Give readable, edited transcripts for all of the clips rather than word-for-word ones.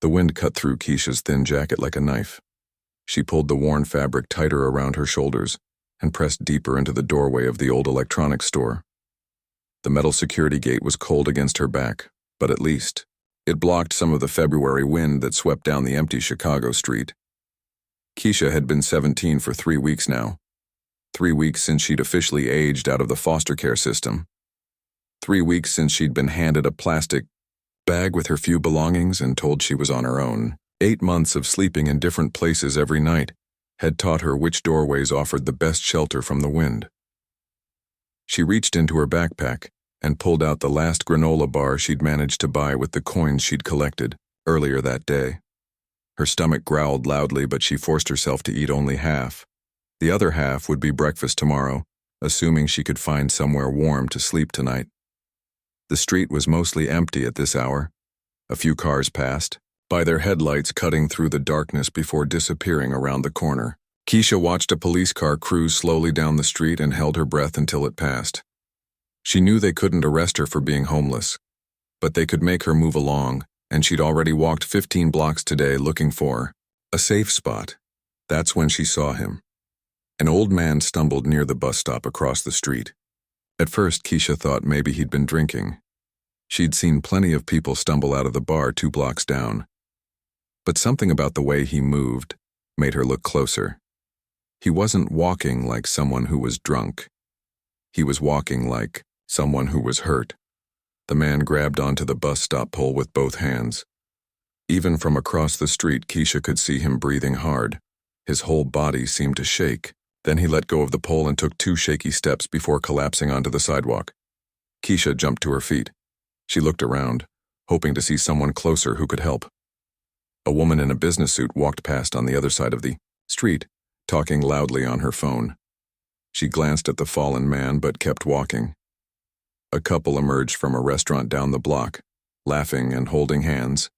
The wind cut through Keisha's thin jacket like a knife. She pulled the worn fabric tighter around her shoulders and pressed deeper into the doorway of the old electronics store. The metal security gate was cold against her back, but at least it blocked some of the February wind that swept down the empty Chicago street. Keisha had been 17 for 3 weeks now. 3 weeks since she'd officially aged out of the foster care system. 3 weeks since she'd been handed a plastic bag with her few belongings and told she was on her own. 8 months of sleeping in different places every night had taught her which doorways offered the best shelter from the wind. She reached into her backpack and pulled out the last granola bar she'd managed to buy with the coins she'd collected earlier that day. Her stomach growled loudly, but she forced herself to eat only half. The other half would be breakfast tomorrow, assuming she could find somewhere warm to sleep tonight. The street was mostly empty at this hour. A few cars passed, by their headlights cutting through the darkness before disappearing around the corner. Keisha watched a police car cruise slowly down the street and held her breath until it passed. She knew they couldn't arrest her for being homeless, but they could make her move along, and she'd already walked 15 blocks today looking for a safe spot. That's when she saw him. An old man stumbled near the bus stop across the street. At first, Keisha thought maybe he'd been drinking. She'd seen plenty of people stumble out of the bar 2 blocks down. But something about the way he moved made her look closer. He wasn't walking like someone who was drunk. He was walking like someone who was hurt. The man grabbed onto the bus stop pole with both hands. Even from across the street, Keisha could see him breathing hard. His whole body seemed to shake. Then he let go of the pole and took 2 shaky steps before collapsing onto the sidewalk. Keisha jumped to her feet. She looked around, hoping to see someone closer who could help. A woman in a business suit walked past on the other side of the street, talking loudly on her phone. She glanced at the fallen man but kept walking. A couple emerged from a restaurant down the block, laughing and holding hands.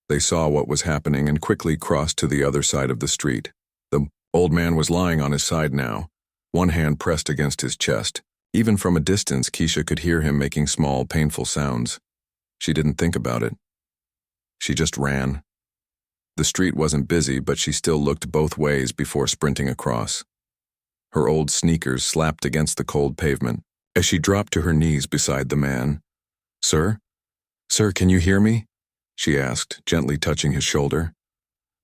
They saw what was happening and quickly crossed to the other side of the street. The old man was lying on his side now, one hand pressed against his chest. Even from a distance, Keisha could hear him making small, painful sounds. She didn't think about it. She just ran. The street wasn't busy, but she still looked both ways before sprinting across. Her old sneakers slapped against the cold pavement as she dropped to her knees beside the man. "Sir? Sir, can you hear me?" she asked, gently touching his shoulder.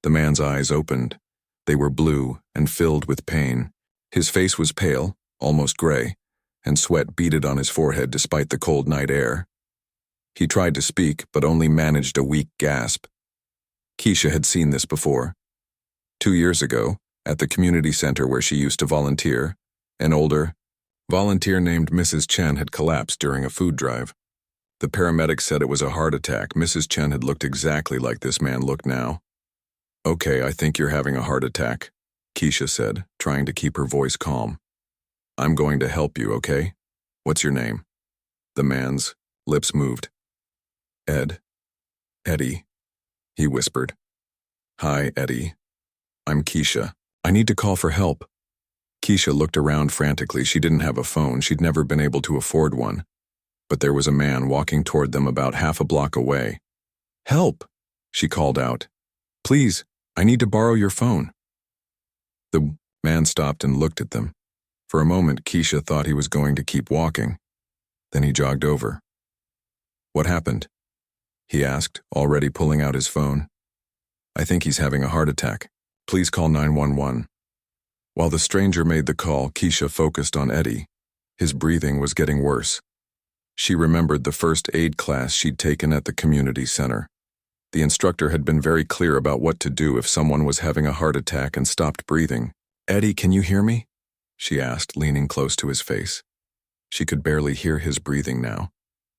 The man's eyes opened. They were blue and filled with pain. His face was pale, almost gray, and sweat beaded on his forehead despite the cold night air. He tried to speak, but only managed a weak gasp. Keisha had seen this before. 2 years ago, at the community center where she used to volunteer, an older volunteer named Mrs. Chen had collapsed during a food drive. The paramedics said it was a heart attack. Mrs. Chen had looked exactly like this man looked now. "Okay, I think you're having a heart attack," Keisha said, trying to keep her voice calm. "I'm going to help you, okay? What's your name?" The man's lips moved. Eddie, he whispered. "Hi, Eddie. I'm Keisha. I need to call for help." Keisha looked around frantically. She didn't have a phone. She'd never been able to afford one. But there was a man walking toward them about half a block away. "Help!" she called out. "Please, I need to borrow your phone." The man stopped and looked at them. For a moment, Keisha thought he was going to keep walking. Then he jogged over. "What happened?" he asked, already pulling out his phone. "I think he's having a heart attack. Please call 911. While the stranger made the call, Keisha focused on Eddie. His breathing was getting worse. She remembered the first aid class she'd taken at the community center. The instructor had been very clear about what to do if someone was having a heart attack and stopped breathing. "Eddie, can you hear me?" she asked, leaning close to his face. She could barely hear his breathing now.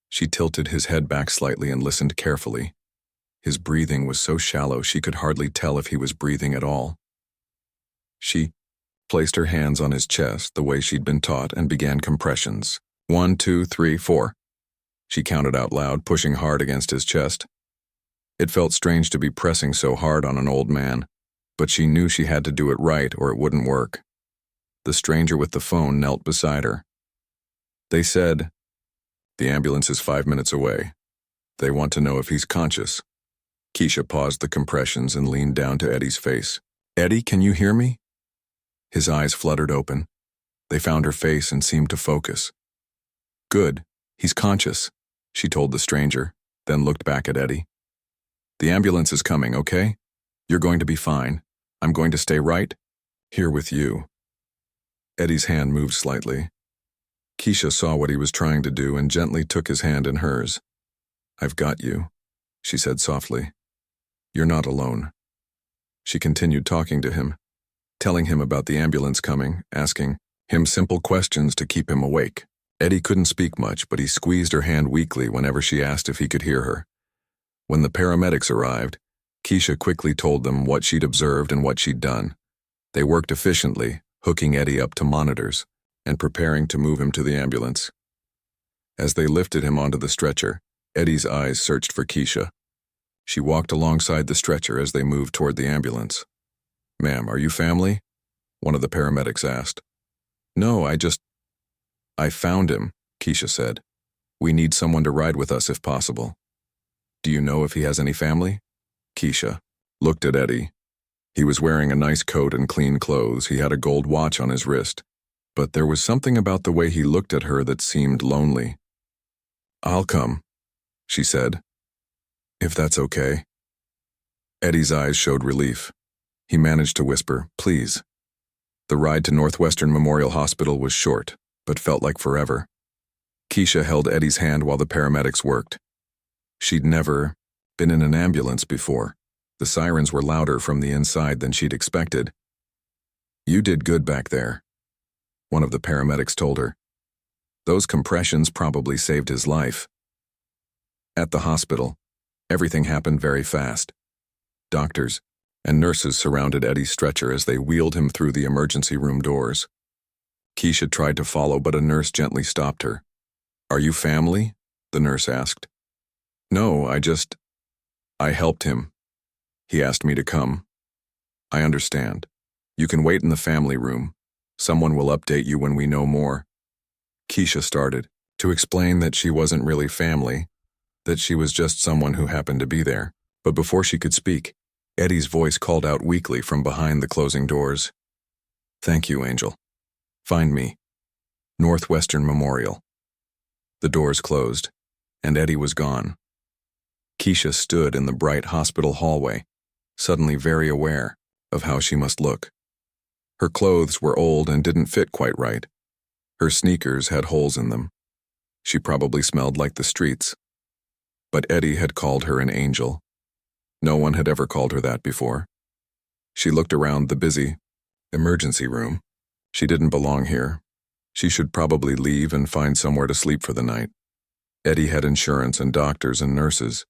She tilted his head back slightly and listened carefully. His breathing was so shallow she could hardly tell if he was breathing at all. She placed her hands on his chest the way she'd been taught and began compressions. 1, 2, 3, 4. She counted out loud, pushing hard against his chest. It felt strange to be pressing so hard on an old man, but she knew she had to do it right or it wouldn't work. The stranger with the phone knelt beside her. They said, "The ambulance is 5 minutes away. They want to know if he's conscious." Keisha paused the compressions and leaned down to Eddie's face. "Eddie, can you hear me?" His eyes fluttered open. They found her face and seemed to focus. "Good. He's conscious," she told the stranger, then looked back at Eddie. "The ambulance is coming, okay? You're going to be fine. I'm going to stay right here with you." Eddie's hand moved slightly. Keisha saw what he was trying to do and gently took his hand in hers. "I've got you," she said softly. "You're not alone." She continued talking to him, telling him about the ambulance coming, asking him simple questions to keep him awake. Eddie couldn't speak much, but he squeezed her hand weakly whenever she asked if he could hear her. When the paramedics arrived, Keisha quickly told them what she'd observed and what she'd done. They worked efficiently, hooking Eddie up to monitors and preparing to move him to the ambulance. As they lifted him onto the stretcher, Eddie's eyes searched for Keisha. She walked alongside the stretcher as they moved toward the ambulance. "Ma'am, are you family?" one of the paramedics asked. "No, I found him," Keisha said. "We need someone to ride with us if possible." "Do you know if he has any family?" Keisha looked at Eddie. He was wearing a nice coat and clean clothes. He had a gold watch on his wrist. But there was something about the way he looked at her that seemed lonely. "I'll come," she said, "if that's okay." Eddie's eyes showed relief. He managed to whisper, "Please." The ride to Northwestern Memorial Hospital was short, but felt like forever. Keisha held Eddie's hand while the paramedics worked. She'd never been in an ambulance before. The sirens were louder from the inside than she'd expected. "You did good back there," one of the paramedics told her. "Those compressions probably saved his life." At the hospital, everything happened very fast. Doctors and nurses surrounded Eddie's stretcher as they wheeled him through the emergency room doors. Keisha tried to follow, but a nurse gently stopped her. "Are you family?" the nurse asked. "No, I helped him. He asked me to come." "I understand. You can wait in the family room. Someone will update you when we know more." Keisha started to explain that she wasn't really family, that she was just someone who happened to be there. But before she could speak, Eddie's voice called out weakly from behind the closing doors. "Thank you, Angel. Find me. Northwestern Memorial." The doors closed, and Eddie was gone. Keisha stood in the bright hospital hallway, suddenly very aware of how she must look. Her clothes were old and didn't fit quite right. Her sneakers had holes in them. She probably smelled like the streets. But Eddie had called her an angel. No one had ever called her that before. She looked around the busy emergency room. She didn't belong here. She should probably leave and find somewhere to sleep for the night. Eddie had insurance and doctors and nurses.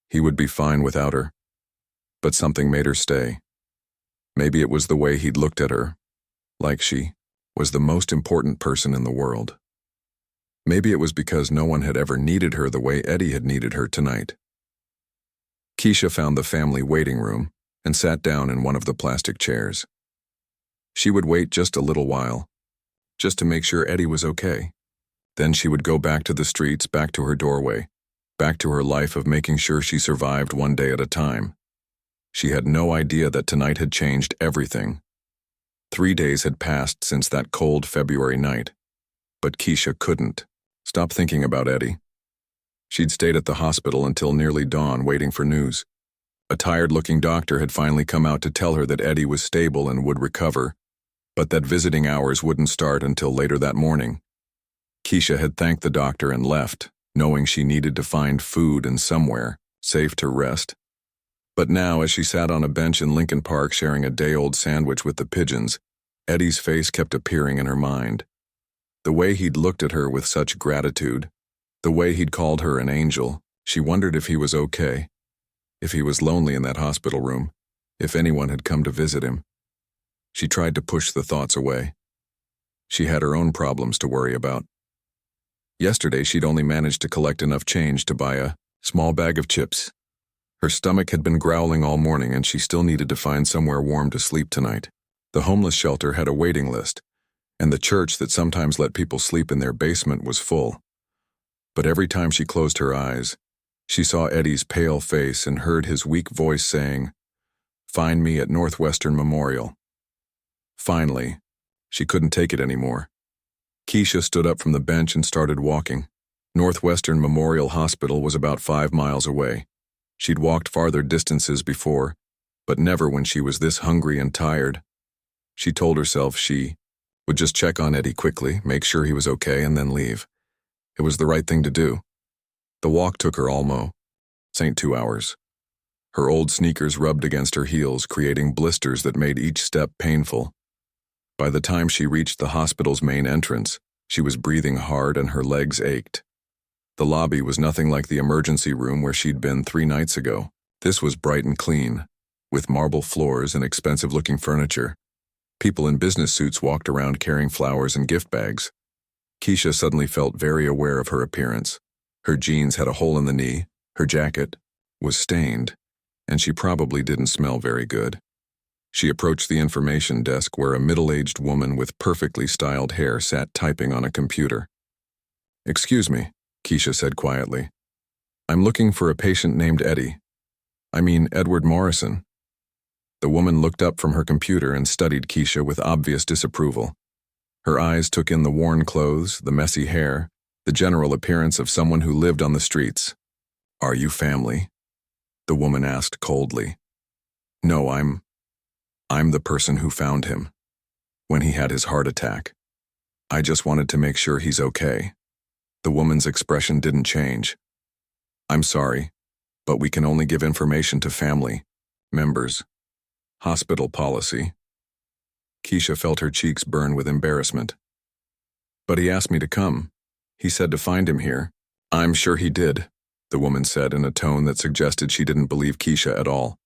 He would be fine without her. But something made her stay. Maybe it was the way he'd looked at her, like she was the most important person in the world. Maybe it was because no one had ever needed her the way Eddie had needed her tonight. Keisha found the family waiting room and sat down in one of the plastic chairs. She would wait just a little while, just to make sure Eddie was okay. Then she would go back to the streets, back to her doorway, back to her life of making sure she survived one day at a time. She had no idea that tonight had changed everything. 3 days had passed since that cold February night, but Keisha couldn't stop thinking about Eddie. She'd stayed at the hospital until nearly dawn waiting for news. A tired-looking doctor had finally come out to tell her that Eddie was stable and would recover, but that visiting hours wouldn't start until later that morning. Keisha had thanked the doctor and left, knowing she needed to find food and somewhere safe to rest. But now, as she sat on a bench in Lincoln Park sharing a day-old sandwich with the pigeons, Eddie's face kept appearing in her mind. The way he'd looked at her with such gratitude, the way he'd called her an angel, she wondered if he was okay, if he was lonely in that hospital room, if anyone had come to visit him. She tried to push the thoughts away. She had her own problems to worry about. Yesterday, she'd only managed to collect enough change to buy a small bag of chips. Her stomach had been growling all morning and she still needed to find somewhere warm to sleep tonight. The homeless shelter had a waiting list, and the church that sometimes let people sleep in their basement was full. But every time she closed her eyes, She saw Eddie's pale face and heard his weak voice saying, "Find me at Northwestern Memorial." Finally, she couldn't take it anymore. Keisha stood up from the bench and started walking. Northwestern Memorial Hospital was about 5 miles away. She'd walked farther distances before, but never when she was this hungry and tired. She told herself she would just check on Eddie quickly, make sure he was okay, and then leave. It was the right thing to do. The walk took her almost 2 hours. Her old sneakers rubbed against her heels, creating blisters that made each step painful. By the time she reached the hospital's main entrance, she was breathing hard and her legs ached. The lobby was nothing like the emergency room where she'd been 3 nights ago. This was bright and clean, with marble floors and expensive-looking furniture. People in business suits walked around carrying flowers and gift bags. Keisha suddenly felt very aware of her appearance. Her jeans had a hole in the knee, her jacket was stained, and she probably didn't smell very good. She approached the information desk where a middle-aged woman with perfectly styled hair sat typing on a computer. "Excuse me," Keisha said quietly. "I'm looking for a patient named Edward Morrison." The woman looked up from her computer and studied Keisha with obvious disapproval. Her eyes took in the worn clothes, the messy hair, the general appearance of someone who lived on the streets. "Are you family?" the woman asked coldly. "No, I'm the person who found him when he had his heart attack. I just wanted to make sure he's okay." The woman's expression didn't change. "I'm sorry, but we can only give information to family members. Hospital policy." Keisha felt her cheeks burn with embarrassment. "But he asked me to come. He said to find him here." "I'm sure he did," the woman said in a tone that suggested she didn't believe Keisha at all.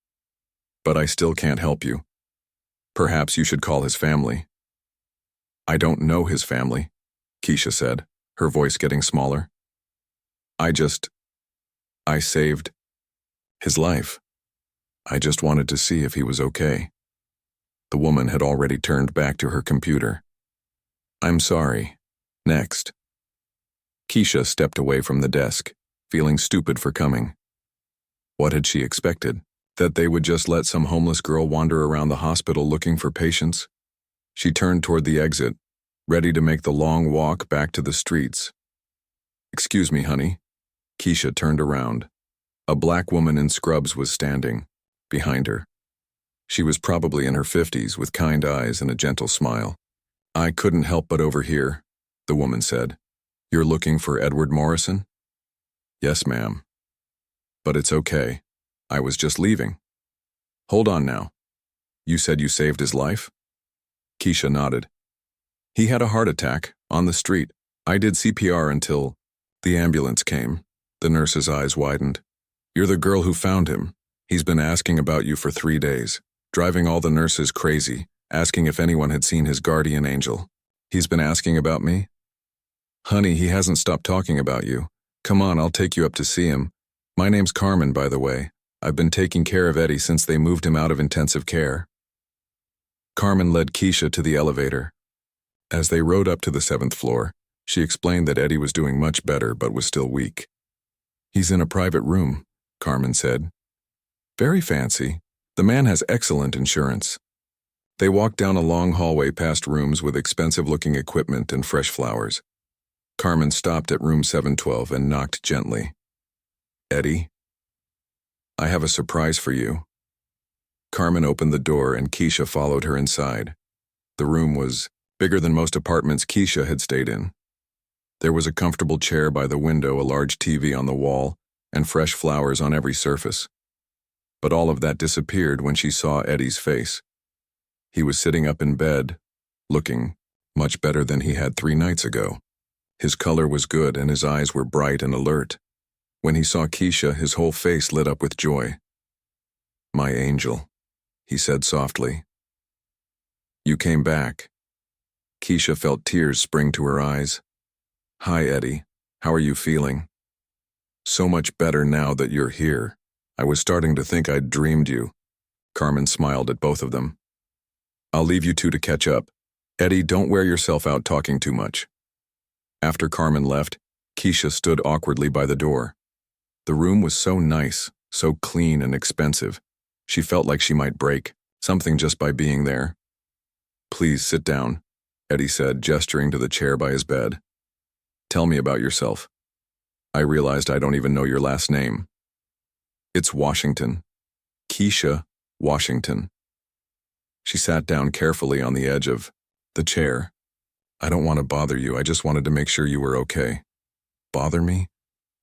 "But I still can't help you. Perhaps you should call his family." "I don't know his family," Keisha said, her voice getting smaller. I saved his life. I just wanted to see if he was okay." The woman had already turned back to her computer. "I'm sorry. Next." Keisha stepped away from the desk, feeling stupid for coming. What had she expected? That they would just let some homeless girl wander around the hospital looking for patients? She turned toward the exit, ready to make the long walk back to the streets. "Excuse me, honey." Keisha turned around. A black woman in scrubs was standing behind her. She was probably in her 50s with kind eyes and a gentle smile. "I couldn't help but overhear," the woman said. "You're looking for Edward Morrison?" "Yes, ma'am. But it's okay. I was just leaving." "Hold on now. You said you saved his life?" Keisha nodded. "He had a heart attack on the street. I did CPR until the ambulance came." The nurse's eyes widened. "You're the girl who found him. He's been asking about you for 3 days, driving all the nurses crazy, asking if anyone had seen his guardian angel." "He's been asking about me?" "Honey, he hasn't stopped talking about you. Come on, I'll take you up to see him. My name's Carmen, by the way. I've been taking care of Eddie since they moved him out of intensive care." Carmen led Keisha to the elevator. As they rode up to the 7th floor, she explained that Eddie was doing much better but was still weak. "He's in a private room," Carmen said. "Very fancy. The man has excellent insurance." They walked down a long hallway past rooms with expensive-looking equipment and fresh flowers. Carmen stopped at room 712 and knocked gently. "Eddie, I have a surprise for you." Carmen opened the door and Keisha followed her inside. The room was bigger than most apartments Keisha had stayed in. There was a comfortable chair by the window, a large TV on the wall, and fresh flowers on every surface. But all of that disappeared when she saw Eddie's face. He was sitting up in bed, looking much better than he had 3 nights ago. His color was good and his eyes were bright and alert. When he saw Keisha, his whole face lit up with joy. "My angel," he said softly. "You came back." Keisha felt tears spring to her eyes. "Hi, Eddie. How are you feeling?" "So much better now that you're here. I was starting to think I'd dreamed you." Carmen smiled at both of them. "I'll leave you two to catch up. Eddie, don't wear yourself out talking too much." After Carmen left, Keisha stood awkwardly by the door. The room was so nice, so clean and expensive. She felt like she might break something just by being there. "Please sit down," Eddie said, gesturing to the chair by his bed. "Tell me about yourself. I realized I don't even know your last name." "It's Washington. Keisha Washington." She sat down carefully on the edge of the chair. "I don't want to bother you. I just wanted to make sure you were okay." "Bother me?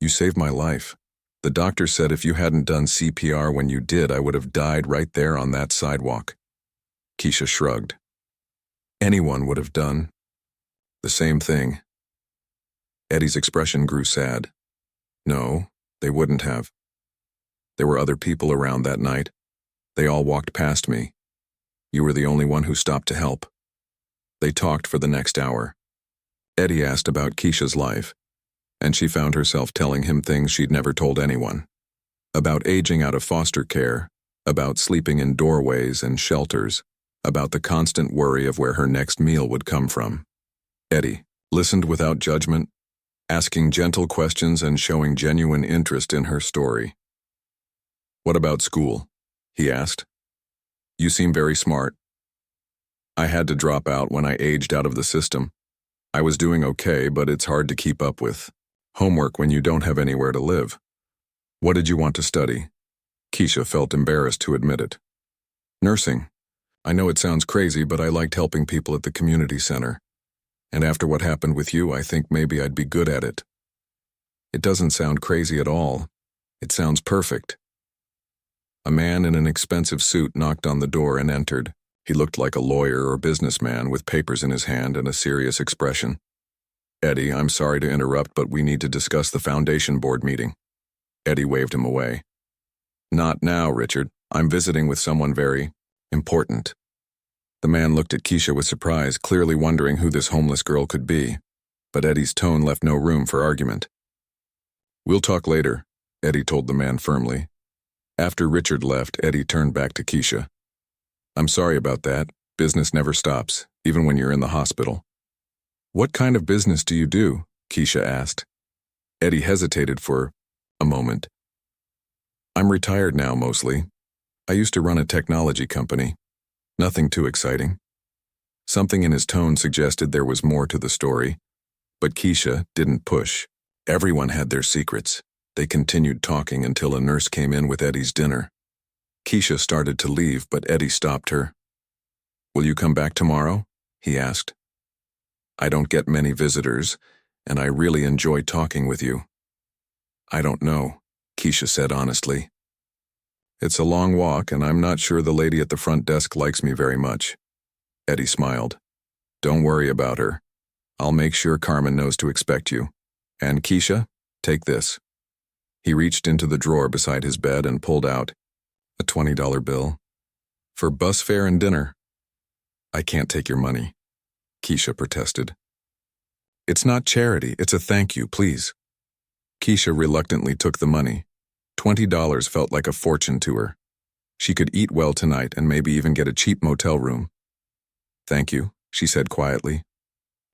You saved my life. The doctor said if you hadn't done CPR when you did, I would have died right there on that sidewalk." Keisha shrugged. "Anyone would have done the same thing." Eddie's expression grew sad. "No, they wouldn't have. There were other people around that night. They all walked past me. You were the only one who stopped to help." They talked for the next hour. Eddie asked about Keisha's life, and she found herself telling him things she'd never told anyone. About aging out of foster care, about sleeping in doorways and shelters, about the constant worry of where her next meal would come from. Eddie listened without judgment, asking gentle questions and showing genuine interest in her story. "What about school?" he asked. "You seem very smart." "I had to drop out when I aged out of the system. I was doing okay, but it's hard to keep up with homework when you don't have anywhere to live." "What did you want to study?" Keisha felt embarrassed to admit it. "Nursing. I know it sounds crazy, but I liked helping people at the community center. And after what happened with you, I think maybe I'd be good at it." "It doesn't sound crazy at all. It sounds perfect." A man in an expensive suit knocked on the door and entered. He looked like a lawyer or businessman with papers in his hand and a serious expression. "Eddie, I'm sorry to interrupt, but we need to discuss the foundation board meeting." Eddie waved him away. "Not now, Richard. I'm visiting with someone very important." The man looked at Keisha with surprise, clearly wondering who this homeless girl could be. But Eddie's tone left no room for argument. "We'll talk later," Eddie told the man firmly. After Richard left, Eddie turned back to Keisha. "I'm sorry about that. Business never stops, even when you're in the hospital." "What kind of business do you do?" Keisha asked. Eddie hesitated for a moment. "I'm retired now, mostly. I used to run a technology company. Nothing too exciting." Something in his tone suggested there was more to the story, but Keisha didn't push. Everyone had their secrets. They continued talking until a nurse came in with Eddie's dinner. Keisha started to leave, but Eddie stopped her. "Will you come back tomorrow?" he asked. "I don't get many visitors, and I really enjoy talking with you." "I don't know," Keisha said honestly. "It's a long walk, and I'm not sure the lady at the front desk likes me very much." Eddie smiled. "Don't worry about her. I'll make sure Carmen knows to expect you. And Keisha, take this." He reached into the drawer beside his bed and pulled out a $20 bill. "For bus fare and dinner." "I can't take your money," Keisha protested. "It's not charity, it's a thank you, please." Keisha reluctantly took the money. $20 felt like a fortune to her. She could eat well tonight and maybe even get a cheap motel room. "Thank you," she said quietly.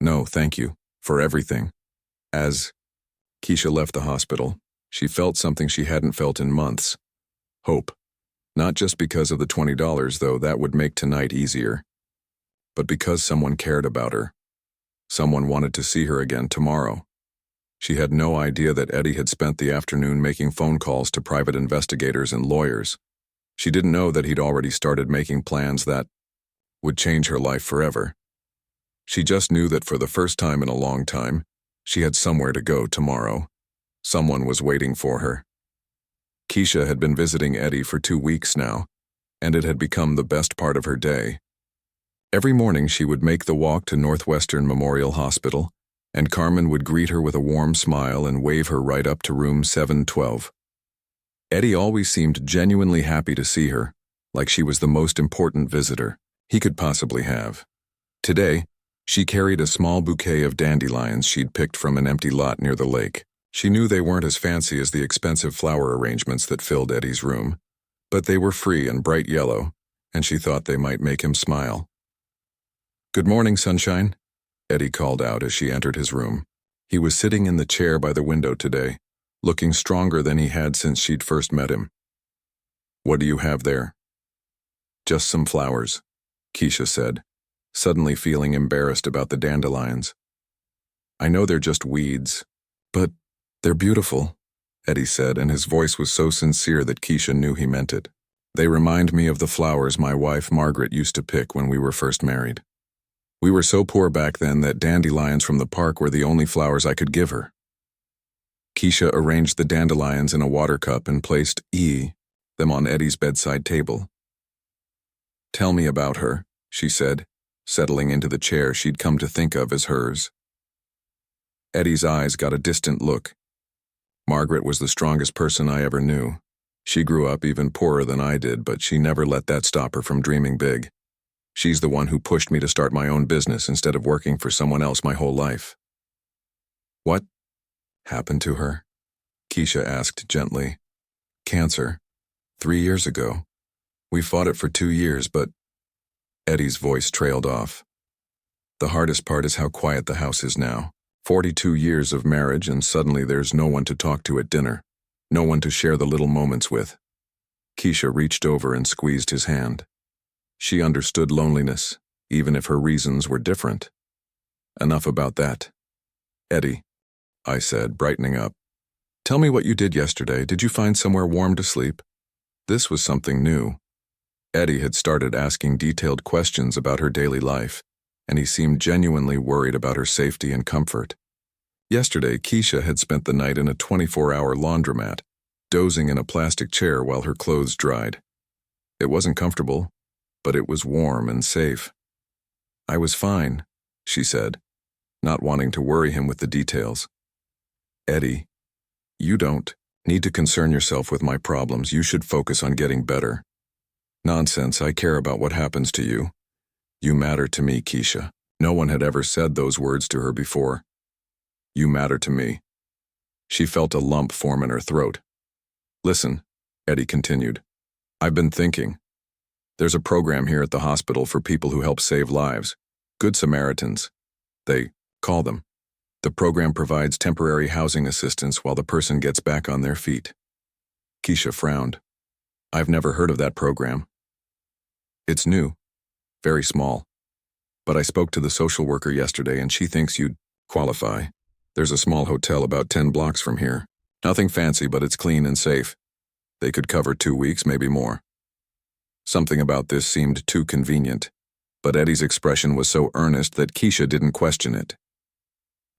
"No, thank you, for everything." As Keisha left the hospital, she felt something she hadn't felt in months. Hope. Not just because of the $20, though that would make tonight easier, but because someone cared about her. Someone wanted to see her again tomorrow. She had no idea that Eddie had spent the afternoon making phone calls to private investigators and lawyers. She didn't know that he'd already started making plans that would change her life forever. She just knew that for the first time in a long time, she had somewhere to go tomorrow. Someone was waiting for her. Keisha had been visiting Eddie for 2 weeks now, and it had become the best part of her day. Every morning she would make the walk to Northwestern Memorial Hospital, and Carmen would greet her with a warm smile and wave her right up to room 712. Eddie always seemed genuinely happy to see her, like she was the most important visitor he could possibly have. Today, she carried a small bouquet of dandelions she'd picked from an empty lot near the lake. She knew they weren't as fancy as the expensive flower arrangements that filled Eddie's room, but they were free and bright yellow, and she thought they might make him smile. "Good morning, sunshine," Eddie called out as she entered his room. He was sitting in the chair by the window today, looking stronger than he had since she'd first met him. "What do you have there?" "Just some flowers," Keisha said, suddenly feeling embarrassed about the dandelions. "I know they're just weeds, but they're beautiful," Eddie said, and his voice was so sincere that Keisha knew he meant it. "They remind me of the flowers my wife Margaret used to pick when we were first married. We were so poor back then that dandelions from the park were the only flowers I could give her." Keisha arranged the dandelions in a water cup and placed them on Eddie's bedside table. "Tell me about her," she said, settling into the chair she'd come to think of as hers. Eddie's eyes got a distant look. "Margaret was the strongest person I ever knew. She grew up even poorer than I did, but she never let that stop her from dreaming big. She's the one who pushed me to start my own business instead of working for someone else my whole life." "What happened to her?" Keisha asked gently. "Cancer. 3 years ago. We fought it for 2 years, but—" Eddie's voice trailed off. "The hardest part is how quiet the house is now. 42 years of marriage, and suddenly there's no one to talk to at dinner. No one to share the little moments with." Keisha reached over and squeezed his hand. She understood loneliness, even if her reasons were different. "Enough about that. Eddie," I said, brightening up. "Tell me what you did yesterday. Did you find somewhere warm to sleep?" This was something new. Eddie had started asking detailed questions about her daily life, and he seemed genuinely worried about her safety and comfort. Yesterday, Keisha had spent the night in a 24-hour laundromat, dozing in a plastic chair while her clothes dried. It wasn't comfortable, but it was warm and safe. "I was fine," she said, not wanting to worry him with the details. "Eddie, you don't need to concern yourself with my problems. You should focus on getting better." "Nonsense, I care about what happens to you. You matter to me, Keisha." No one had ever said those words to her before. "You matter to me." She felt a lump form in her throat. "Listen," Eddie continued, "I've been thinking. There's a program here at the hospital for people who help save lives. Good Samaritans, they call them. The program provides temporary housing assistance while the person gets back on their feet." Keisha frowned. "I've never heard of that program." "It's new. Very small. But I spoke to the social worker yesterday and she thinks you'd qualify. There's a small hotel about 10 blocks from here. Nothing fancy, but it's clean and safe. They could cover 2 weeks, maybe more." Something about this seemed too convenient, but Eddie's expression was so earnest that Keisha didn't question it.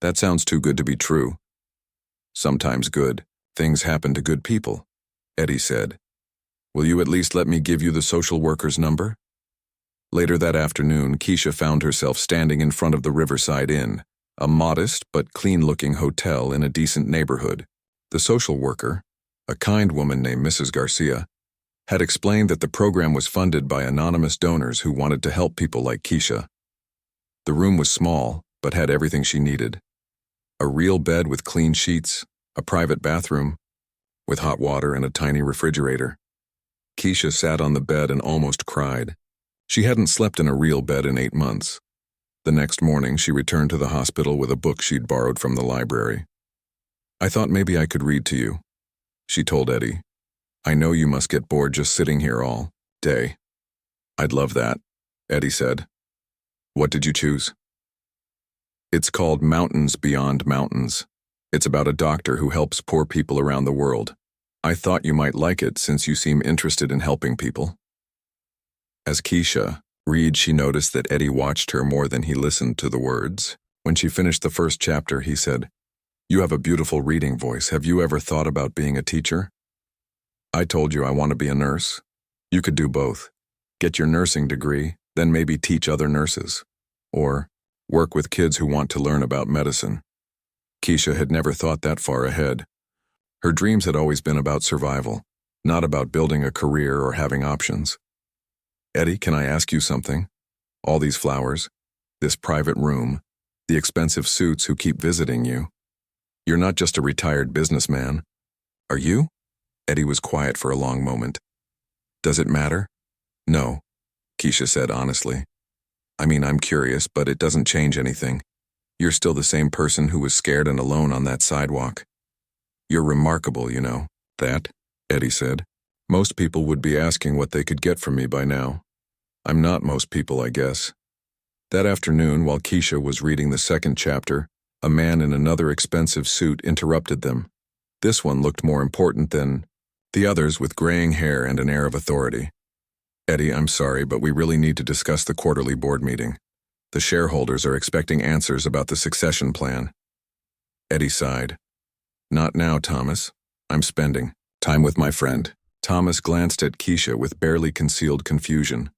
"That sounds too good to be true." "Sometimes good things happen to good people," Eddie said. "Will you at least let me give you the social worker's number?" Later that afternoon, Keisha found herself standing in front of the Riverside Inn, a modest but clean-looking hotel in a decent neighborhood. The social worker, a kind woman named Mrs. Garcia, had explained that the program was funded by anonymous donors who wanted to help people like Keisha. The room was small, but had everything she needed. A real bed with clean sheets, a private bathroom, with hot water and a tiny refrigerator. Keisha sat on the bed and almost cried. She hadn't slept in a real bed in 8 months. The next morning, she returned to the hospital with a book she'd borrowed from the library. "I thought maybe I could read to you," she told Eddie. "I know you must get bored just sitting here all day." "I'd love that," Eddie said. "What did you choose?" "It's called Mountains Beyond Mountains. It's about a doctor who helps poor people around the world. I thought you might like it since you seem interested in helping people." As Keisha read, she noticed that Eddie watched her more than he listened to the words. When she finished the first chapter, he said, "You have a beautiful reading voice. Have you ever thought about being a teacher?" "I told you I want to be a nurse. You could do both. Get your nursing degree, then maybe teach other nurses. Or work with kids who want to learn about medicine." Keisha had never thought that far ahead. Her dreams had always been about survival, not about building a career or having options. "Eddie, can I ask you something? All these flowers, this private room, the expensive suits who keep visiting you. You're not just a retired businessman. Are you?" Eddie was quiet for a long moment. "Does it matter?" "No," Keisha said honestly. "I mean, I'm curious, but it doesn't change anything. You're still the same person who was scared and alone on that sidewalk." You're remarkable, you know. That, Eddie said. Most people would be asking what they could get from me by now. I'm not most people, I guess. That afternoon, while Keisha was reading the second chapter, a man in another expensive suit interrupted them. This one looked more important than the others, with graying hair and an air of authority. Eddie, I'm sorry, but we really need to discuss the quarterly board meeting. The shareholders are expecting answers about the succession plan. Eddie sighed. Not now, Thomas. I'm spending time with my friend. Thomas glanced at Keisha with barely concealed confusion.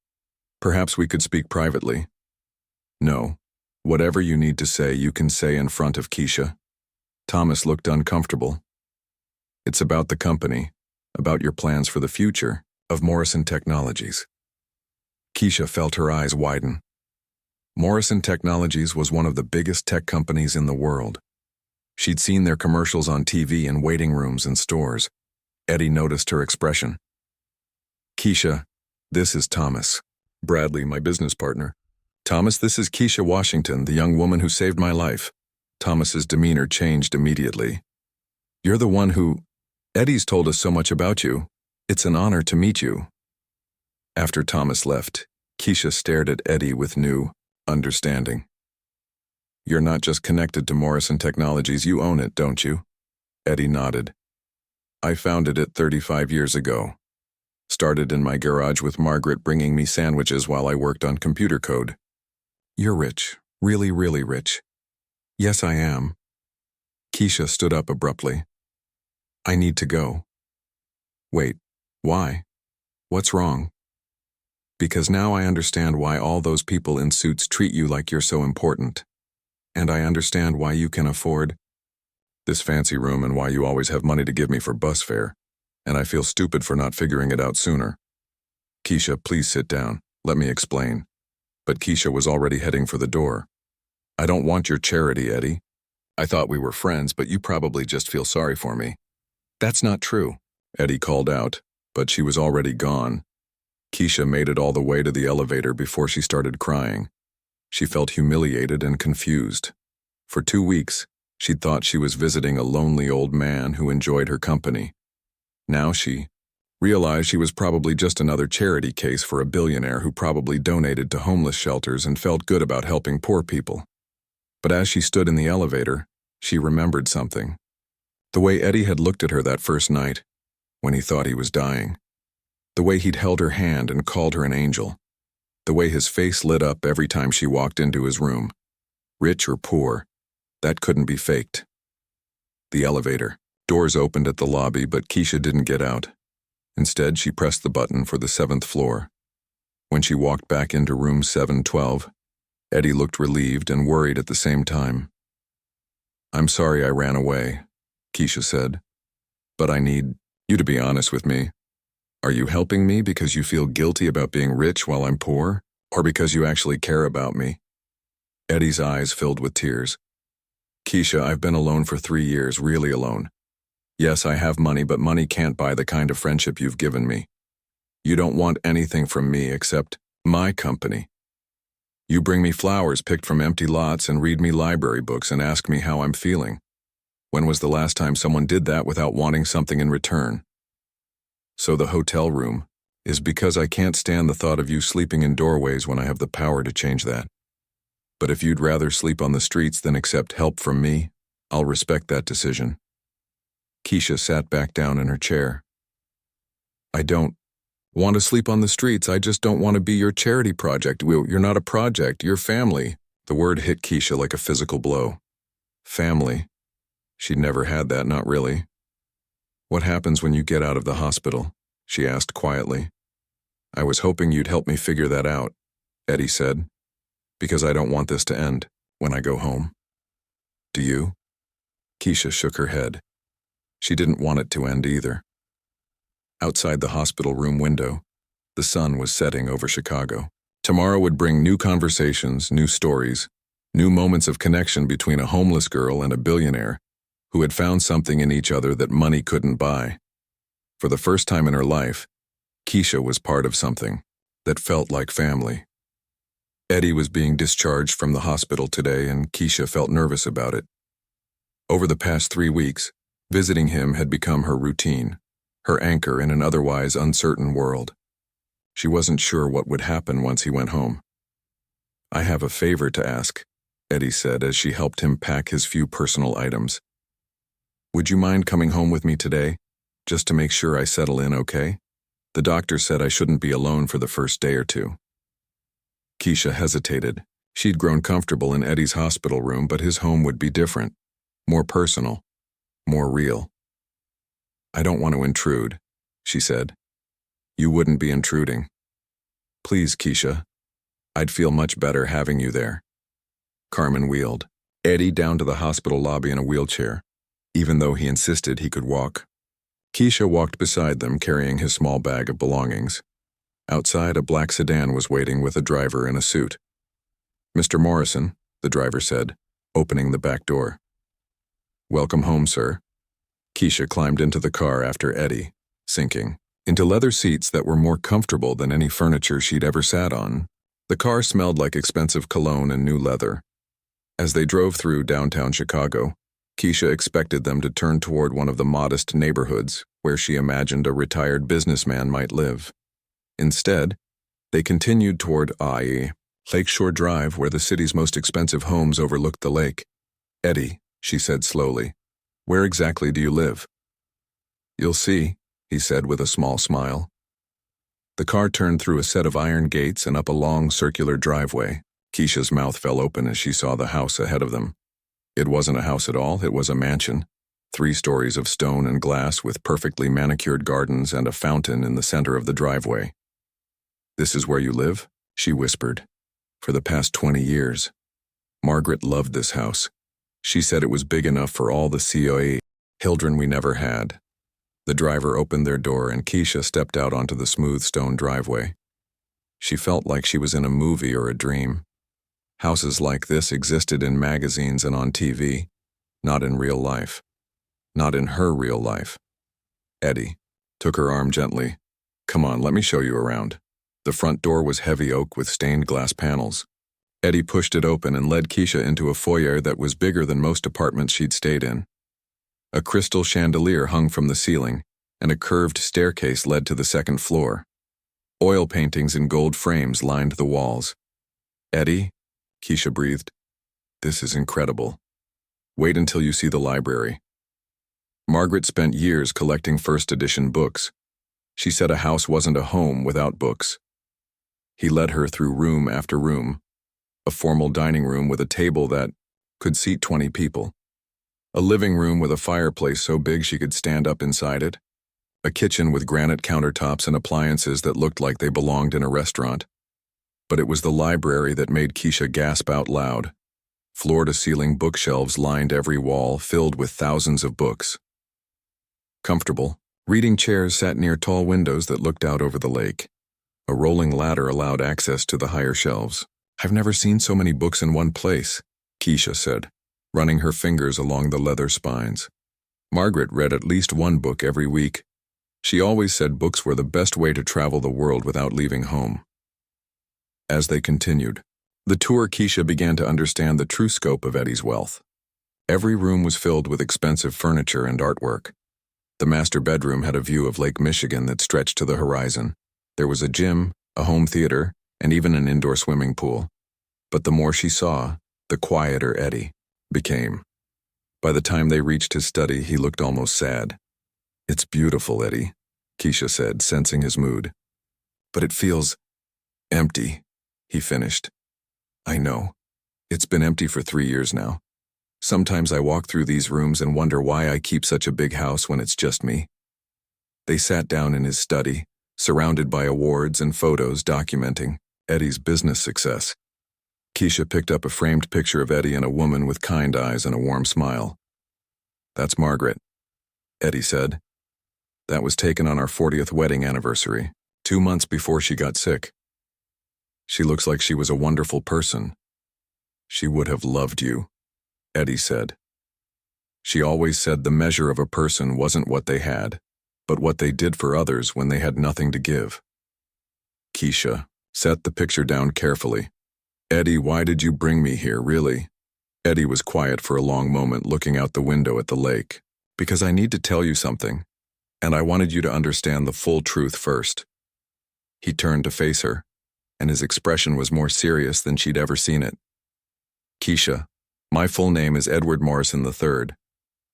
Perhaps we could speak privately. No. Whatever you need to say, you can say in front of Keisha. Thomas looked uncomfortable. It's about the company, about your plans for the future of Morrison Technologies. Keisha felt her eyes widen. Morrison Technologies was one of the biggest tech companies in the world. She'd seen their commercials on TV in waiting rooms and stores. Eddie noticed her expression. Keisha, this is Thomas. Bradley, my business partner. Thomas, this is Keisha Washington, the young woman who saved my life. Thomas's demeanor changed immediately. You're the one who... Eddie's told us so much about you. It's an honor to meet you. After Thomas left, Keisha stared at Eddie with new understanding. You're not just connected to Morrison Technologies, you own it, don't you? Eddie nodded. I founded it 35 years ago. Started in my garage with Margaret bringing me sandwiches while I worked on computer code. You're rich, really, really rich. Yes, I am. Keisha stood up abruptly. I need to go. Wait, why? What's wrong? Because now I understand why all those people in suits treat you like you're so important. And I understand why you can afford this fancy room and why you always have money to give me for bus fare. And I feel stupid for not figuring it out sooner. Keisha, please sit down. Let me explain. But Keisha was already heading for the door. I don't want your charity, Eddie. I thought we were friends, but you probably just feel sorry for me. That's not true, Eddie called out, but she was already gone. Keisha made it all the way to the elevator before she started crying. She felt humiliated and confused. For 2 weeks, she'd thought she was visiting a lonely old man who enjoyed her company. Now she realized she was probably just another charity case for a billionaire who probably donated to homeless shelters and felt good about helping poor people. But as she stood in the elevator, she remembered something. The way Eddie had looked at her that first night, when he thought he was dying. The way he'd held her hand and called her an angel. The way his face lit up every time she walked into his room. Rich or poor, that couldn't be faked. The elevator. Doors opened at the lobby, but Keisha didn't get out. Instead, she pressed the button for the 7th floor. When she walked back into room 712, Eddie looked relieved and worried at the same time. I'm sorry I ran away, Keisha said. But I need you to be honest with me. Are you helping me because you feel guilty about being rich while I'm poor, or because you actually care about me? Eddie's eyes filled with tears. Keisha, I've been alone for 3 years, really alone. Yes, I have money, but money can't buy the kind of friendship you've given me. You don't want anything from me except my company. You bring me flowers picked from empty lots and read me library books and ask me how I'm feeling. When was the last time someone did that without wanting something in return? So the hotel room is because I can't stand the thought of you sleeping in doorways when I have the power to change that. But if you'd rather sleep on the streets than accept help from me, I'll respect that decision. Keisha sat back down in her chair. I don't want to sleep on the streets. I just don't want to be your charity project. You're not a project, you're family. The word hit Keisha like a physical blow. Family. She'd never had that, not really. What happens when you get out of the hospital? She asked quietly. I was hoping you'd help me figure that out, Eddie said, because I don't want this to end when I go home. Do you? Keisha shook her head. She didn't want it to end either. Outside the hospital room window, the sun was setting over Chicago. Tomorrow would bring new conversations, new stories, new moments of connection between a homeless girl and a billionaire who had found something in each other that money couldn't buy. For the first time in her life, Keisha was part of something that felt like family. Eddie was being discharged from the hospital today, and Keisha felt nervous about it. Over the past 3 weeks, Visiting him had become her routine, her anchor in an otherwise uncertain world. She wasn't sure what would happen once he went home. "I have a favor to ask," Eddie said as she helped him pack his few personal items. "Would you mind coming home with me today, just to make sure I settle in okay? The doctor said I shouldn't be alone for the first day or two." Keisha hesitated. She'd grown comfortable in Eddie's hospital room, but his home would be different, more personal, more real. "I don't want to intrude," she said. "You wouldn't be intruding. Please, Keisha. I'd feel much better having you there." Carmen wheeled Eddie down to the hospital lobby in a wheelchair, even though he insisted he could walk. Keisha walked beside them, carrying his small bag of belongings. Outside, a black sedan was waiting with a driver in a suit. "Mr. Morrison," the driver said, opening the back door. "Welcome home, sir." Keisha climbed into the car after Eddie, sinking into leather seats that were more comfortable than any furniture she'd ever sat on. The car smelled like expensive cologne and new leather. As they drove through downtown Chicago, Keisha expected them to turn toward one of the modest neighborhoods where she imagined a retired businessman might live. Instead, they continued toward Lakeshore Drive, where the city's most expensive homes overlooked the lake. "Eddie," she said slowly, "where exactly do you live?" "You'll see," he said with a small smile. The car turned through a set of iron gates and up a long circular driveway. Keisha's mouth fell open as she saw the house ahead of them. It wasn't a house at all, it was a mansion. 3 stories of stone and glass with perfectly manicured gardens and a fountain in the center of the driveway. "This is where you live?" she whispered. "For the past 20 years. Margaret loved this house. She said it was big enough for all the HOA children we never had." The driver opened their door and Keisha stepped out onto the smooth stone driveway. She felt like she was in a movie or a dream. Houses like this existed in magazines and on TV, not in real life. Not in her real life. Eddie took her arm gently. "Come on, let me show you around." The front door was heavy oak with stained glass panels. Eddie pushed it open and led Keisha into a foyer that was bigger than most apartments she'd stayed in. A crystal chandelier hung from the ceiling, and a curved staircase led to the second floor. Oil paintings in gold frames lined the walls. "Eddie," Keisha breathed, "this is incredible. Wait until you see the library." Margaret spent years collecting first-edition books. She said a house wasn't a home without books. He led her through room after room, a formal dining room with a table that could seat 20 people, a living room with a fireplace so big she could stand up inside it, a kitchen with granite countertops and appliances that looked like they belonged in a restaurant. But it was the library that made Keisha gasp out loud. Floor-to-ceiling bookshelves lined every wall, filled with thousands of books. Comfortable, reading chairs sat near tall windows that looked out over the lake. A rolling ladder allowed access to the higher shelves. "I've never seen so many books in one place," Keisha said, running her fingers along the leather spines. Margaret read at least one book every week. She always said books were the best way to travel the world without leaving home. As they continued the tour, Keisha began to understand the true scope of Eddie's wealth. Every room was filled with expensive furniture and artwork. The master bedroom had a view of Lake Michigan that stretched to the horizon. There was a gym, a home theater, and even an indoor swimming pool. But the more she saw, the quieter Eddie became. By the time they reached his study, he looked almost sad. "It's beautiful, Eddie," Keisha said, sensing his mood. "But it feels empty," he finished. "I know. It's been empty for 3 years now. Sometimes I walk through these rooms and wonder why I keep such a big house when it's just me." They sat down in his study, surrounded by awards and photos documenting Eddie's business success. Keisha picked up a framed picture of Eddie and a woman with kind eyes and a warm smile. "That's Margaret," Eddie said. "That was taken on our 40th wedding anniversary, 2 months before she got sick. She looks like she was a wonderful person. She would have loved you," Eddie said. "She always said the measure of a person wasn't what they had, but what they did for others when they had nothing to give." Keisha set the picture down carefully. "Eddie, why did you bring me here, really?" Eddie was quiet for a long moment, looking out the window at the lake. Because I need to tell you something, and I wanted you to understand the full truth first. He turned to face her, and his expression was more serious than she'd ever seen it. Keisha, my full name is Edward Morrison III.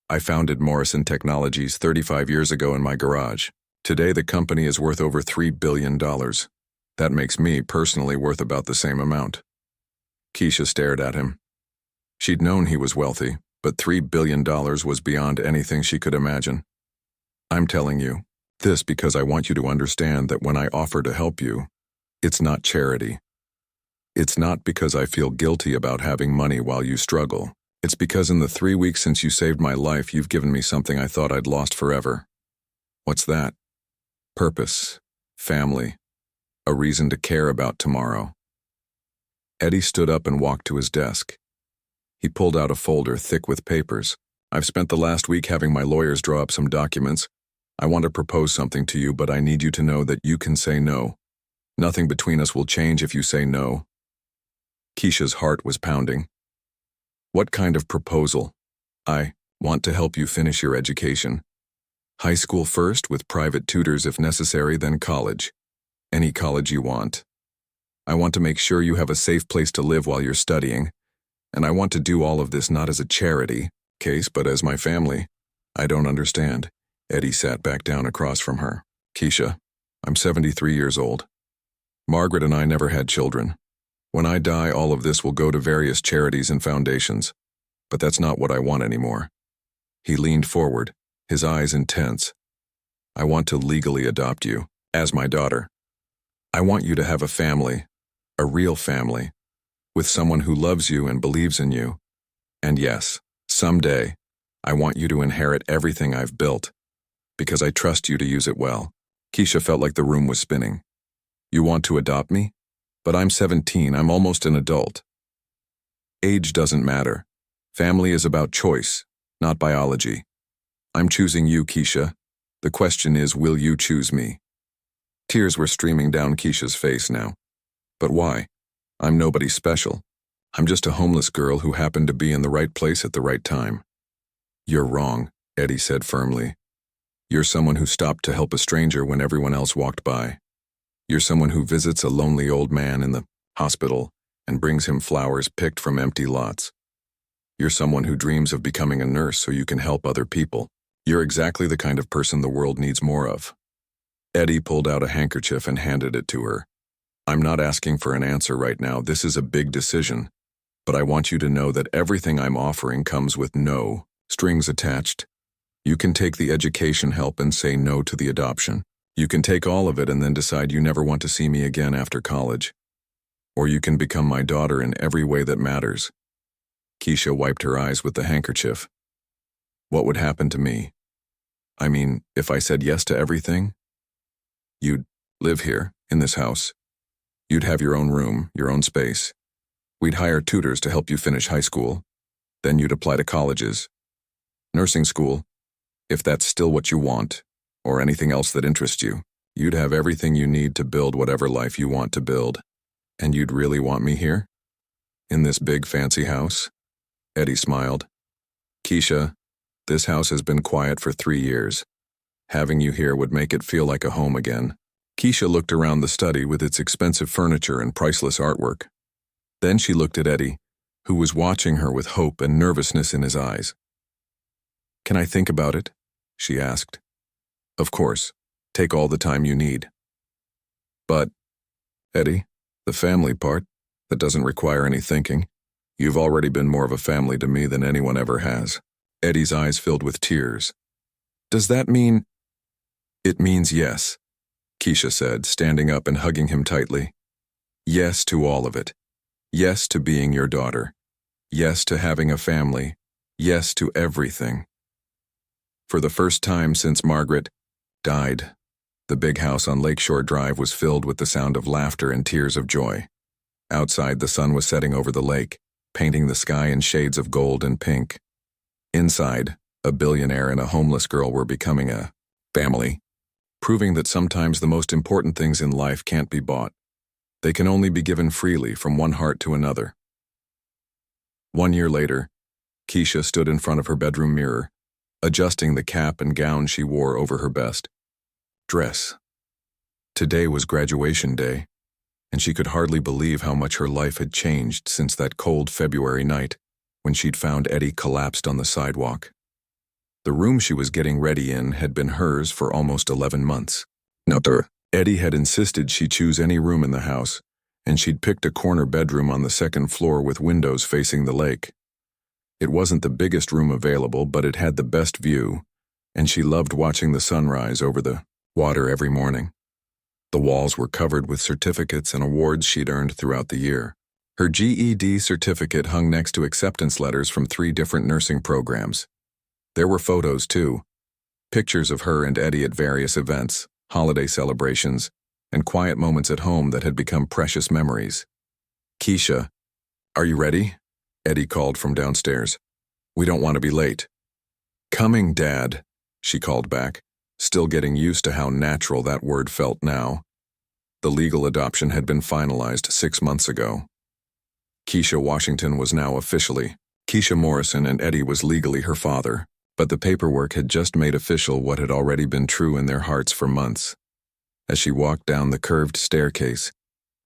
I founded Morrison Technologies 35 years ago in my garage. Today the company is worth over $3 billion. That makes me personally worth about the same amount. Keisha stared at him. She'd known he was wealthy, but $3 billion was beyond anything she could imagine. I'm telling you this because I want you to understand that when I offer to help you, it's not charity. It's not because I feel guilty about having money while you struggle. It's because in the 3 weeks since you saved my life, you've given me something I thought I'd lost forever. What's that? Purpose, family, a reason to care about tomorrow. Eddie stood up and walked to his desk. He pulled out a folder thick with papers. I've spent the last week having my lawyers draw up some documents. I want to propose something to you, but I need you to know that you can say no. Nothing between us will change if you say no. Keisha's heart was pounding. What kind of proposal? I want to help you finish your education. High school first, with private tutors if necessary, then college. Any college you want. I want to make sure you have a safe place to live while you're studying. And I want to do all of this not as a charity case, but as my family. I don't understand. Eddie sat back down across from her. Keisha, I'm 73 years old. Margaret and I never had children. When I die, all of this will go to various charities and foundations. But that's not what I want anymore. He leaned forward, his eyes intense. I want to legally adopt you as my daughter. I want you to have a family, a real family, with someone who loves you and believes in you. And yes, someday, I want you to inherit everything I've built, because I trust you to use it well. Keisha felt like the room was spinning. You want to adopt me? But I'm 17, I'm almost an adult. Age doesn't matter. Family is about choice, not biology. I'm choosing you, Keisha. The question is, will you choose me? Tears were streaming down Keisha's face now. But why? I'm nobody special. I'm just a homeless girl who happened to be in the right place at the right time. You're wrong, Eddie said firmly. You're someone who stopped to help a stranger when everyone else walked by. You're someone who visits a lonely old man in the hospital and brings him flowers picked from empty lots. You're someone who dreams of becoming a nurse so you can help other people. You're exactly the kind of person the world needs more of. Eddie pulled out a handkerchief and handed it to her. I'm not asking for an answer right now. This is a big decision. But I want you to know that everything I'm offering comes with no strings attached. You can take the education help and say no to the adoption. You can take all of it and then decide you never want to see me again after college. Or you can become my daughter in every way that matters. Keisha wiped her eyes with the handkerchief. What would happen to me? I mean, if I said yes to everything? You'd live here, in this house. You'd have your own room, your own space. We'd hire tutors to help you finish high school. Then you'd apply to colleges. Nursing school, if that's still what you want, or anything else that interests you. You'd have everything you need to build whatever life you want to build. And you'd really want me here? In this big fancy house? Eddie smiled. Keisha, this house has been quiet for 3 years. Having you here would make it feel like a home again. Keisha looked around the study with its expensive furniture and priceless artwork. Then she looked at Eddie, who was watching her with hope and nervousness in his eyes. Can I think about it? She asked. Of course. Take all the time you need. But, Eddie, the family part, that doesn't require any thinking. You've already been more of a family to me than anyone ever has. Eddie's eyes filled with tears. Does that mean? It means yes, Keisha said, standing up and hugging him tightly. Yes to all of it. Yes to being your daughter. Yes to having a family. Yes to everything. For the first time since Margaret died, the big house on Lakeshore Drive was filled with the sound of laughter and tears of joy. Outside, the sun was setting over the lake, painting the sky in shades of gold and pink. Inside, a billionaire and a homeless girl were becoming a family, proving that sometimes the most important things in life can't be bought. They can only be given freely from one heart to another. 1 year later, Keisha stood in front of her bedroom mirror, adjusting the cap and gown she wore over her best dress. Today was graduation day, and she could hardly believe how much her life had changed since that cold February night when she'd found Eddie collapsed on the sidewalk. The room she was getting ready in had been hers for almost 11 months. Eddie had insisted she choose any room in the house, and she'd picked a corner bedroom on the second floor with windows facing the lake. It wasn't the biggest room available, but it had the best view, and she loved watching the sunrise over the water every morning. The walls were covered with certificates and awards she'd earned throughout the year. Her GED certificate hung next to acceptance letters from 3 different nursing programs. There were photos, too. Pictures of her and Eddie at various events, holiday celebrations, and quiet moments at home that had become precious memories. "Keisha, are you ready?" Eddie called from downstairs. "We don't want to be late." "Coming, Dad," she called back, still getting used to how natural that word felt now. The legal adoption had been finalized 6 months ago. Keisha Washington was now officially Keisha Morrison, and Eddie was legally her father, but the paperwork had just made official what had already been true in their hearts for months. As she walked down the curved staircase,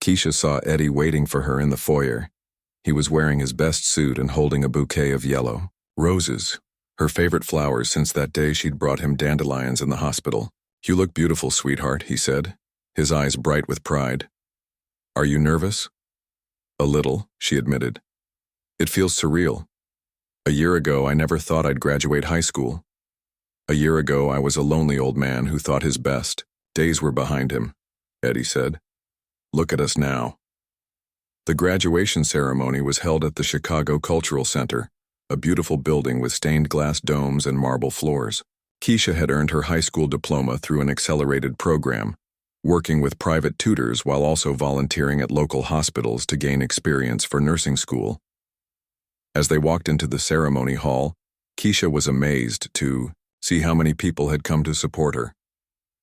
Keisha saw Eddie waiting for her in the foyer. He was wearing his best suit and holding a bouquet of yellow roses, her favorite flowers since that day she'd brought him dandelions in the hospital. "You look beautiful, sweetheart," he said, his eyes bright with pride. "Are you nervous?" "A little," she admitted. "It feels surreal. A year ago, I never thought I'd graduate high school. A year ago, I was a lonely old man who thought his best days were behind him," Eddie said. "Look at us now." The graduation ceremony was held at the Chicago Cultural Center, a beautiful building with stained glass domes and marble floors. Keisha had earned her high school diploma through an accelerated program, working with private tutors while also volunteering at local hospitals to gain experience for nursing school. As they walked into the ceremony hall, Keisha was amazed to see how many people had come to support her.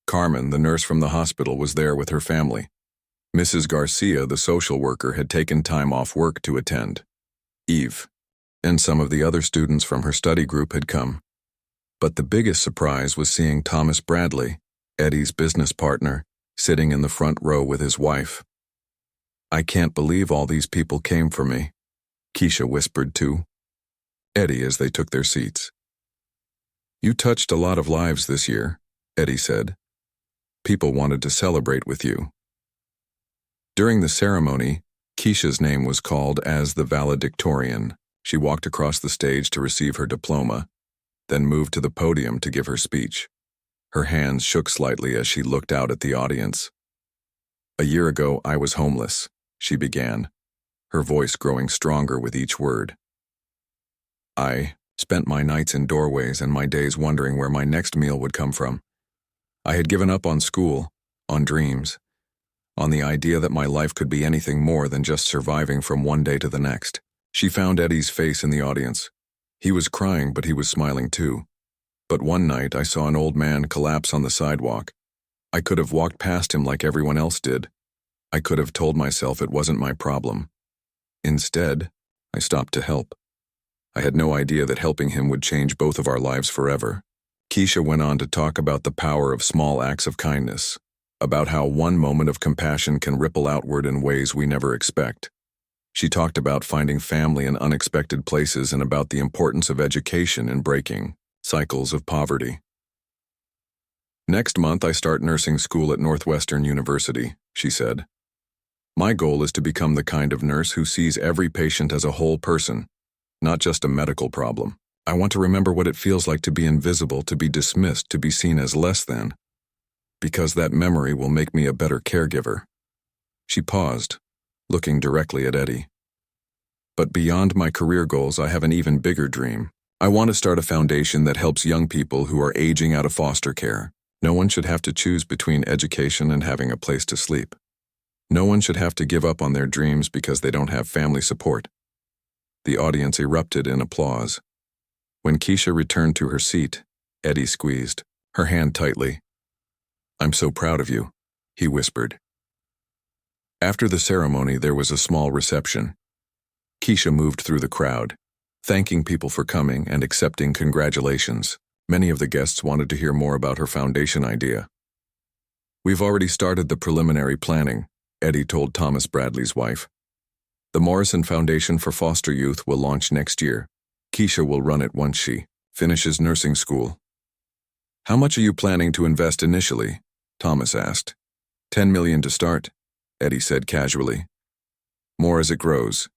Carmen, the nurse from the hospital, was there with her family. Mrs. Garcia, the social worker, had taken time off work to attend. Eve and some of the other students from her study group had come. But the biggest surprise was seeing Thomas Bradley, Eddie's business partner, sitting in the front row with his wife. "I can't believe all these people came for me," Keisha whispered to Eddie as they took their seats. "You touched a lot of lives this year," Eddie said. "People wanted to celebrate with you." During the ceremony, Keisha's name was called as the valedictorian. She walked across the stage to receive her diploma, then moved to the podium to give her speech. Her hands shook slightly as she looked out at the audience. "A year ago, I was homeless," she began, her voice growing stronger with each word. "I spent my nights in doorways and my days wondering where my next meal would come from. I had given up on school, on dreams, on the idea that my life could be anything more than just surviving from one day to the next." She found Eddie's face in the audience. He was crying, but he was smiling too. "But one night I saw an old man collapse on the sidewalk. I could have walked past him like everyone else did. I could have told myself it wasn't my problem. Instead, I stopped to help. I had no idea that helping him would change both of our lives forever." Keisha went on to talk about the power of small acts of kindness, about how one moment of compassion can ripple outward in ways we never expect. She talked about finding family in unexpected places and about the importance of education in breaking cycles of poverty. "Next month I start nursing school at Northwestern University," she said. "My goal is to become the kind of nurse who sees every patient as a whole person, not just a medical problem. I want to remember what it feels like to be invisible, to be dismissed, to be seen as less than, because that memory will make me a better caregiver." She paused, looking directly at Eddie. "But beyond my career goals, I have an even bigger dream. I want to start a foundation that helps young people who are aging out of foster care. No one should have to choose between education and having a place to sleep. No one should have to give up on their dreams because they don't have family support." The audience erupted in applause. When Keisha returned to her seat, Eddie squeezed her hand tightly. "I'm so proud of you," he whispered. After the ceremony, there was a small reception. Keisha moved through the crowd, thanking people for coming and accepting congratulations. Many of the guests wanted to hear more about her foundation idea. "We've already started the preliminary planning," Eddie told Thomas Bradley's wife. "The Morrison Foundation for Foster Youth will launch next year. Keisha will run it once she finishes nursing school." "How much are you planning to invest initially?" Thomas asked. $10 million to start," Eddie said casually. "More as it grows."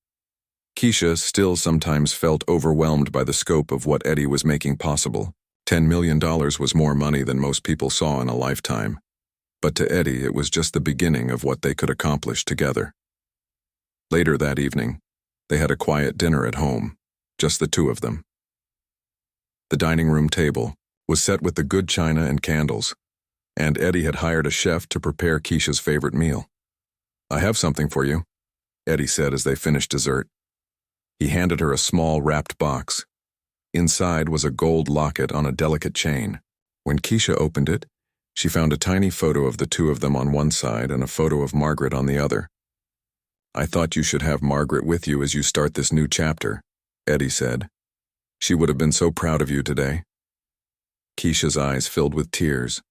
Keisha still sometimes felt overwhelmed by the scope of what Eddie was making possible. $10 million was more money than most people saw in a lifetime. But to Eddie, it was just the beginning of what they could accomplish together. Later that evening, they had a quiet dinner at home, just the two of them. The dining room table was set with the good china and candles, and Eddie had hired a chef to prepare Keisha's favorite meal. "I have something for you," Eddie said as they finished dessert. He handed her a small wrapped box. Inside was a gold locket on a delicate chain. When Keisha opened it, she found a tiny photo of the two of them on one side and a photo of Margaret on the other. "I thought you should have Margaret with you as you start this new chapter," Eddie said. "She would have been so proud of you today." Keisha's eyes filled with tears.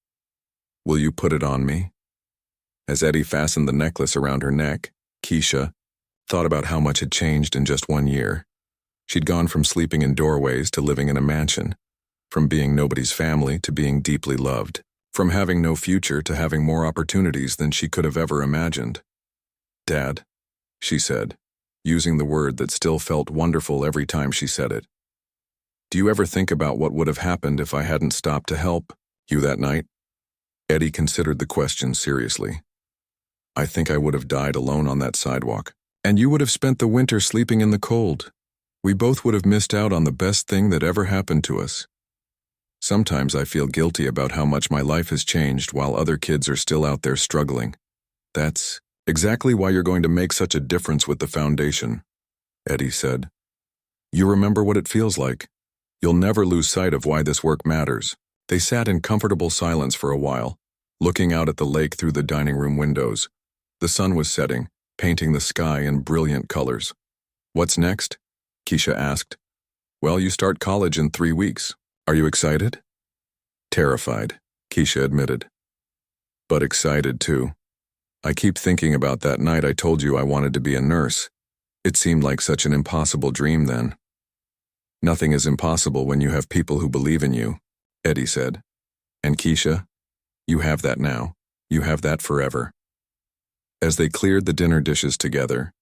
"Will you put it on me?" As Eddie fastened the necklace around her neck, Keisha thought about how much had changed in just 1 year. She'd gone from sleeping in doorways to living in a mansion, from being nobody's family to being deeply loved, from having no future to having more opportunities than she could have ever imagined. "Dad," she said, using the word that still felt wonderful every time she said it. "Do you ever think about what would have happened if I hadn't stopped to help you that night?" Eddie considered the question seriously. "I think I would have died alone on that sidewalk, and you would have spent the winter sleeping in the cold. We both would have missed out on the best thing that ever happened to us. Sometimes I feel guilty about how much my life has changed while other kids are still out there struggling. That's exactly why you're going to make such a difference with the foundation," Eddie said. "You remember what it feels like. You'll never lose sight of why this work matters." They sat in comfortable silence for a while, looking out at the lake through the dining room windows. The sun was setting, painting the sky in brilliant colors. "What's next?" Keisha asked. "Well, you start college in 3 weeks. Are you excited?" "Terrified," Keisha admitted. "But excited too. I keep thinking about that night I told you I wanted to be a nurse. It seemed like such an impossible dream then." "Nothing is impossible when you have people who believe in you," Eddie said. "And Keisha, you have that now. You have that forever." As they cleared the dinner dishes together,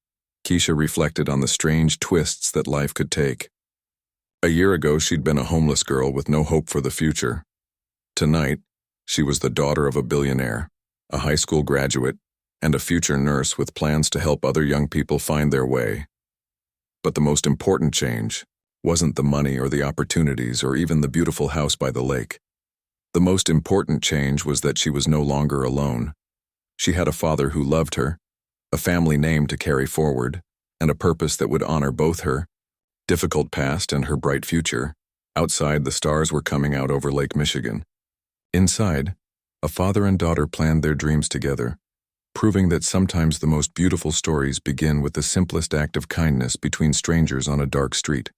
Keisha reflected on the strange twists that life could take. A year ago, she'd been a homeless girl with no hope for the future. Tonight, she was the daughter of a billionaire, a high school graduate, and a future nurse with plans to help other young people find their way. But the most important change wasn't the money or the opportunities or even the beautiful house by the lake. The most important change was that she was no longer alone. She had a father who loved her, a family name to carry forward, and a purpose that would honor both her difficult past and her bright future. Outside, the stars were coming out over Lake Michigan. Inside, a father and daughter planned their dreams together, proving that sometimes the most beautiful stories begin with the simplest act of kindness between strangers on a dark street.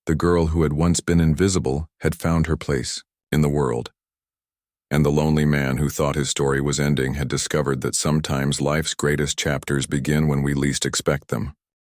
The girl who had once been invisible had found her place in the world. And the lonely man who thought his story was ending had discovered that sometimes life's greatest chapters begin when we least expect them.